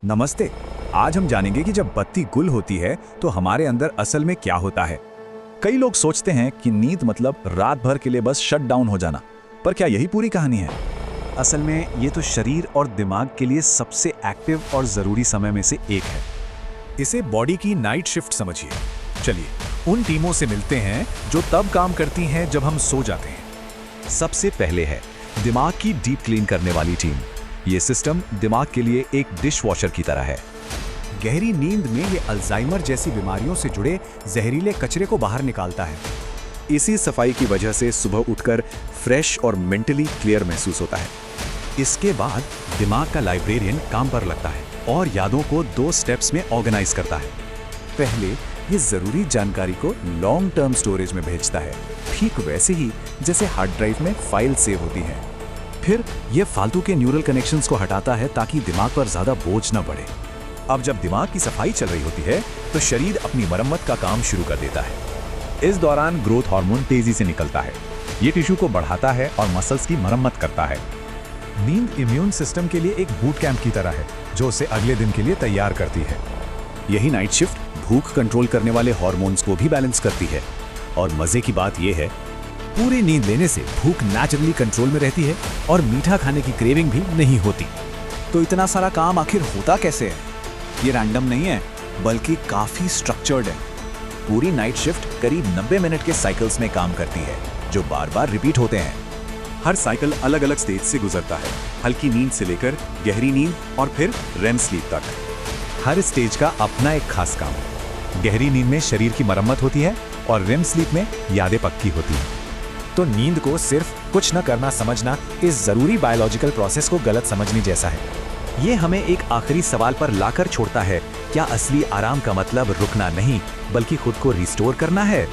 नमस्ते। आज हम जानेंगे कि जब बत्ती गुल होती है तो हमारे अंदर असल में क्या होता है। कई लोग सोचते हैं कि नींद मतलब रात भर के लिए बस शट डाउन हो जाना, पर क्या यही पूरी कहानी है? असल में ये तो शरीर और दिमाग के लिए सबसे एक्टिव और ज़रूरी समय में से एक है। इसे बॉडी की नाइट शिफ्ट समझिए। चलिए उन टीमों से मिलते हैं जो तब काम करती हैं जब हम सो जाते हैं। सबसे पहले है दिमाग की डीप क्लीन करने वाली टीम। ये सिस्टम दिमाग के लिए एक डिश वॉशर की तरह है। गहरी नींद में ये अल्जाइमर जैसी बीमारियों से जुड़े जहरीले कचरे को बाहर निकालता है। इसी सफाई की वजह से सुबह उठकर फ्रेश और मेंटली क्लियर महसूस होता है। इसके बाद दिमाग का लाइब्रेरियन काम पर लगता है और यादों को 2 स्टेप्स में ऑर्गेनाइज करता है। पहले ये जरूरी जानकारी को लॉन्ग टर्म स्टोरेज में भेजता है, ठीक वैसे ही जैसे हार्ड ड्राइव में फाइल सेव होती है। फिर ये फालतू के न्यूरल कनेक्शंस को हटाता है ताकि दिमाग पर ज्यादा बोझ न पड़े। अब जब दिमाग की सफाई चल रही होती है तो शरीर अपनी मरम्मत का काम शुरू कर देता है। इस दौरान ग्रोथ हार्मोन तेजी से निकलता है। ये टिश्यू को बढ़ाता है और मसल्स की मरम्मत करता है। नींद इम्यून सिस्टम के लिए एक बूट कैंप की तरह है जो उसे अगले दिन के लिए तैयार करती है। यही नाइट शिफ्ट भूख कंट्रोल करने वाले हार्मोन्स को भी बैलेंस करती है। और मजे की बात यह है, पूरी नींद लेने से भूख नेचुरली कंट्रोल में रहती है और मीठा खाने की क्रेविंग भी नहीं होती। तो इतना सारा काम आखिर होता कैसे है? ये रैंडम नहीं है, बल्कि काफी स्ट्रक्चर्ड है। पूरी नाइट शिफ्ट करीब 90 मिनट के साइकिल्स में काम करती है, जो बार बार रिपीट होते हैं। हर साइकिल अलग अलग स्टेज से गुजरता है, हल्की नींद से लेकर गहरी नींद और फिर रेम स्लीप तक। हर स्टेज का अपना एक खास काम है। गहरी नींद में शरीर की मरम्मत होती है और रेम स्लीप में यादें पक्की होती हैं। तो नींद को सिर्फ कुछ न करना समझना इस जरूरी बायोलॉजिकल प्रोसेस को गलत समझने जैसा है। ये हमें एक आखिरी सवाल पर लाकर छोड़ता है, क्या असली आराम का मतलब रुकना नहीं, बल्कि खुद को रिस्टोर करना है?